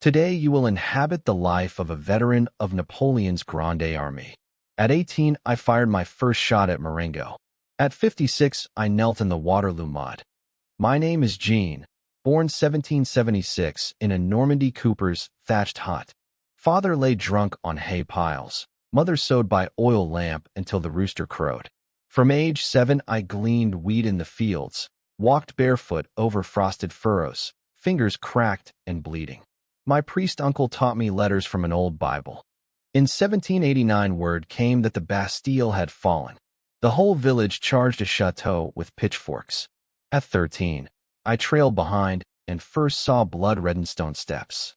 Today you will inhabit the life of a veteran of Napoleon's Grande Armée. At 18, I fired my first shot at Marengo. At 56, I knelt in the Waterloo mud. My name is Jean, born 1776 in a Normandy cooper's thatched hut. Father lay drunk on hay piles. Mother sewed by oil lamp until the rooster crowed. From age 7, I gleaned wheat in the fields, walked barefoot over frosted furrows, fingers cracked and bleeding. My priest uncle taught me letters from an old Bible. In 1789, word came that the Bastille had fallen. The whole village charged a chateau with pitchforks. At 13, I trailed behind and first saw blood-reddened stone steps.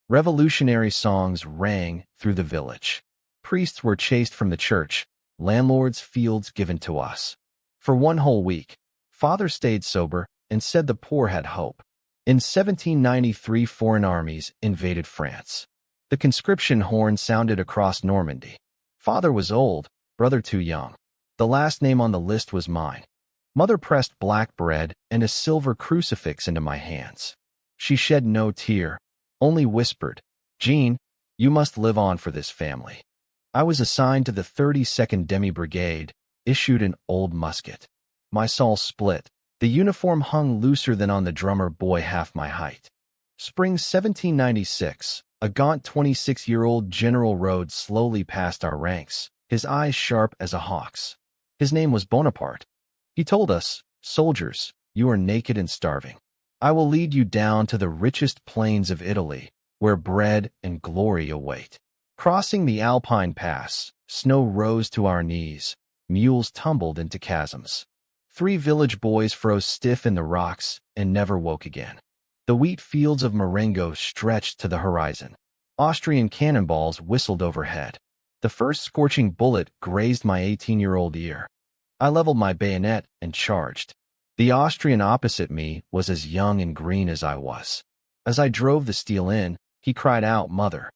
Revolutionary songs rang through the village. Priests were chased from the church, landlords' fields given to us. For one whole week, Father stayed sober and said the poor had hope. In 1793, foreign armies invaded France. The conscription horn sounded across Normandy. Father was old, brother too young. The last name on the list was mine. Mother pressed black bread and a silver crucifix into my hands. She shed no tear, only whispered, "Jean, you must live on for this family." I was assigned to the 32nd Demi Brigade, issued an old musket. My soul split. The uniform hung looser than on the drummer boy half my height. Spring 1796, a gaunt 26-year-old general rode slowly past our ranks, his eyes sharp as a hawk's. His name was Bonaparte. He told us, "Soldiers, you are naked and starving. I will lead you down to the richest plains of Italy, where bread and glory await." Crossing the Alpine Pass, snow rose to our knees, mules tumbled into chasms. 3 village boys froze stiff in the rocks and never woke again. The wheat fields of Marengo stretched to the horizon. Austrian cannonballs whistled overhead. The first scorching bullet grazed my 18-year-old ear. I leveled my bayonet and charged. The Austrian opposite me was as young and green as I was. As I drove the steel in, he cried out, "Mother."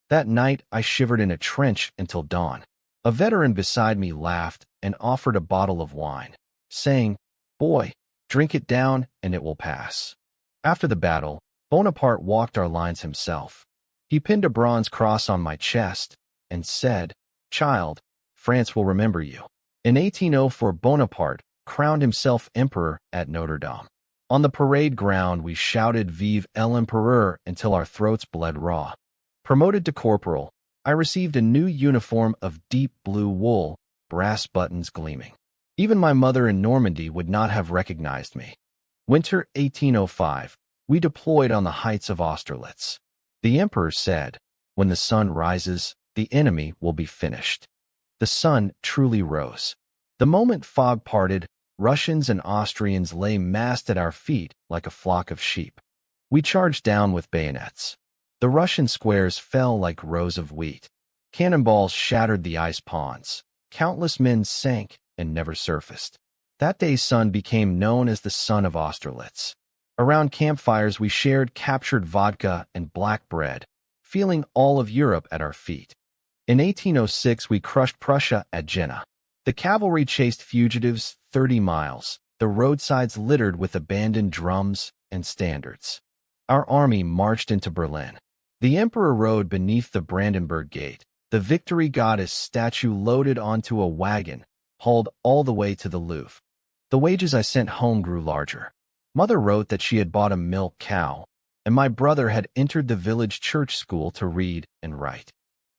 That night, I shivered in a trench until dawn. A veteran beside me laughed and offered a bottle of wine, saying, "Boy, drink it down and it will pass." After the battle, Bonaparte walked our lines himself. He pinned a bronze cross on my chest and said, "Child, France will remember you." In 1804, Bonaparte crowned himself emperor at Notre Dame. On the parade ground, we shouted "Vive l'Empereur" until our throats bled raw. Promoted to corporal, I received a new uniform of deep blue wool, brass buttons gleaming. Even my mother in Normandy would not have recognized me. Winter 1805, we deployed on the heights of Austerlitz. The emperor said, "When the sun rises, the enemy will be finished." The sun truly rose. The moment fog parted, Russians and Austrians lay massed at our feet like a flock of sheep. We charged down with bayonets. The Russian squares fell like rows of wheat. Cannonballs shattered the ice ponds. Countless men sank and never surfaced. That day's sun became known as the Sun of Austerlitz. Around campfires, we shared captured vodka and black bread, feeling all of Europe at our feet. In 1806, we crushed Prussia at Jena. The cavalry chased fugitives 30 miles, the roadsides littered with abandoned drums and standards. Our army marched into Berlin. The emperor rode beneath the Brandenburg Gate, the victory goddess statue loaded onto a wagon, hauled all the way to the Louvre. The wages I sent home grew larger. Mother wrote that she had bought a milk cow, and my brother had entered the village church school to read and write.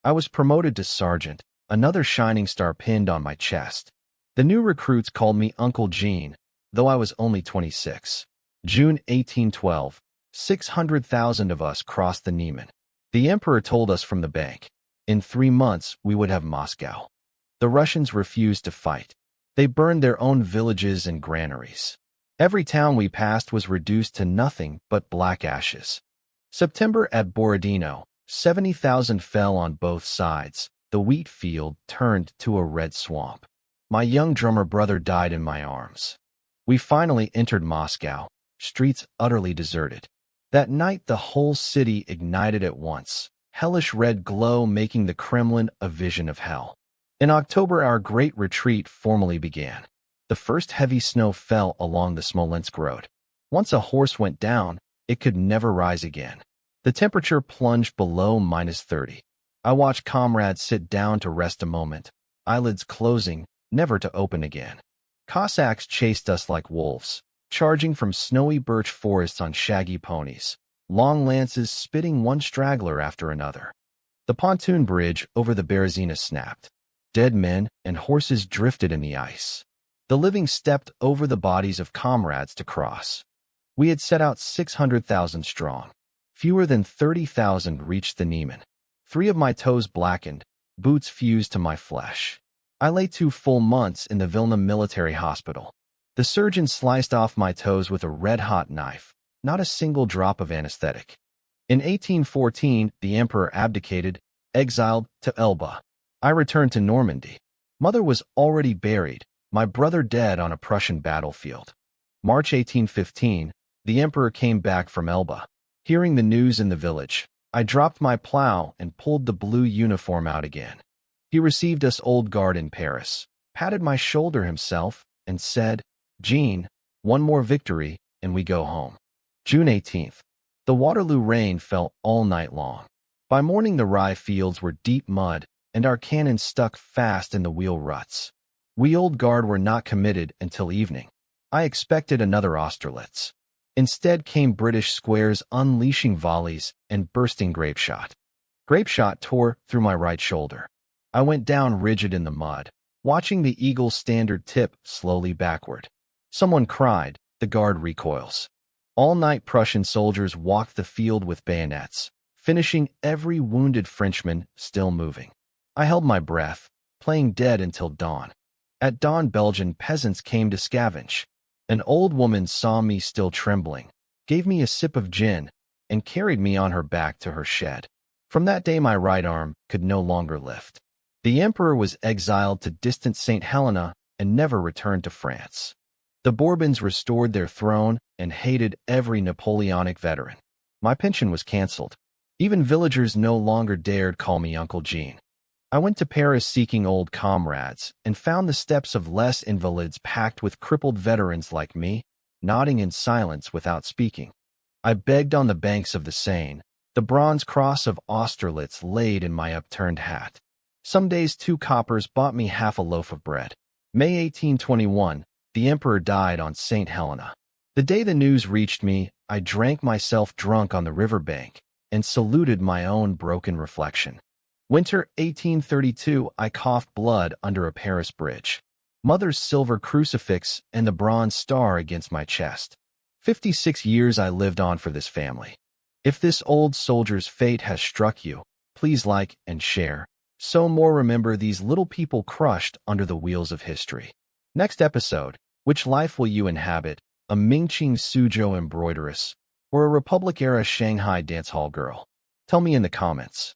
I was promoted to sergeant, another shining star pinned on my chest. The new recruits called me Uncle Jean, though I was only 26. June 1812, 600,000 of us crossed the Niemen. The emperor told us from the bank, in 3 months we would have Moscow. The Russians refused to fight. They burned their own villages and granaries. Every town we passed was reduced to nothing but black ashes. September at Berezina, 70,000 fell on both sides. The wheat field turned to a red swamp. My young drummer brother died in my arms. We finally entered Moscow, streets utterly deserted. That night the whole city ignited at once, hellish red glow making the Kremlin a vision of hell. In October our great retreat formally began. The first heavy snow fell along the Smolensk road. Once a horse went down, it could never rise again. The temperature plunged below -30. I watched comrades sit down to rest a moment, eyelids closing, never to open again. Cossacks chased us like wolves, charging from snowy birch forests on shaggy ponies, long lances spitting one straggler after another. The pontoon bridge over the Berezina snapped. Dead men and horses drifted in the ice. The living stepped over the bodies of comrades to cross. We had set out 600,000 strong. Fewer than 30,000 reached the Niemen. 3 of my toes blackened, boots fused to my flesh. I lay 2 full months in the Vilna military hospital. The surgeon sliced off my toes with a red-hot knife, not a single drop of anesthetic. In 1814, the emperor abdicated, exiled to Elba. I returned to Normandy. Mother was already buried, my brother dead on a Prussian battlefield. March 1815, the emperor came back from Elba. Hearing the news in the village, I dropped my plow and pulled the blue uniform out again. He received us old guard in Paris, patted my shoulder himself, and said, "Jean, one more victory, and we go home." June 18th. The Waterloo rain fell all night long. By morning the rye fields were deep mud, and our cannon stuck fast in the wheel ruts. We old guard were not committed until evening. I expected another Austerlitz. Instead came British squares unleashing volleys and bursting grapeshot. Grapeshot tore through my right shoulder. I went down rigid in the mud, watching the Eagle's standard tip slowly backward. Someone cried, "The guard recoils." All night Prussian soldiers walked the field with bayonets, finishing every wounded Frenchman still moving. I held my breath, playing dead until dawn. At dawn Belgian peasants came to scavenge. An old woman saw me still trembling, gave me a sip of gin, and carried me on her back to her shed. From that day my right arm could no longer lift. The emperor was exiled to distant St. Helena and never returned to France. The Bourbons restored their throne and hated every Napoleonic veteran. My pension was canceled. Even villagers no longer dared call me Uncle Jean. I went to Paris seeking old comrades and found the steps of less Invalides packed with crippled veterans like me, nodding in silence without speaking. I begged on the banks of the Seine, the bronze cross of Austerlitz laid in my upturned hat. Some days 2 coppers bought me half a loaf of bread. May 1821, the emperor died on St. Helena. The day the news reached me, I drank myself drunk on the riverbank and saluted my own broken reflection. Winter 1832, I coughed blood under a Paris bridge. Mother's silver crucifix and the bronze star against my chest. 56 years I lived on for this family. If this old soldier's fate has struck you, please like and share, so more remember these little people crushed under the wheels of history. Next episode, which life will you inhabit, a Mingqing Suzhou embroideress, or a Republic-era Shanghai dance hall girl? Tell me in the comments.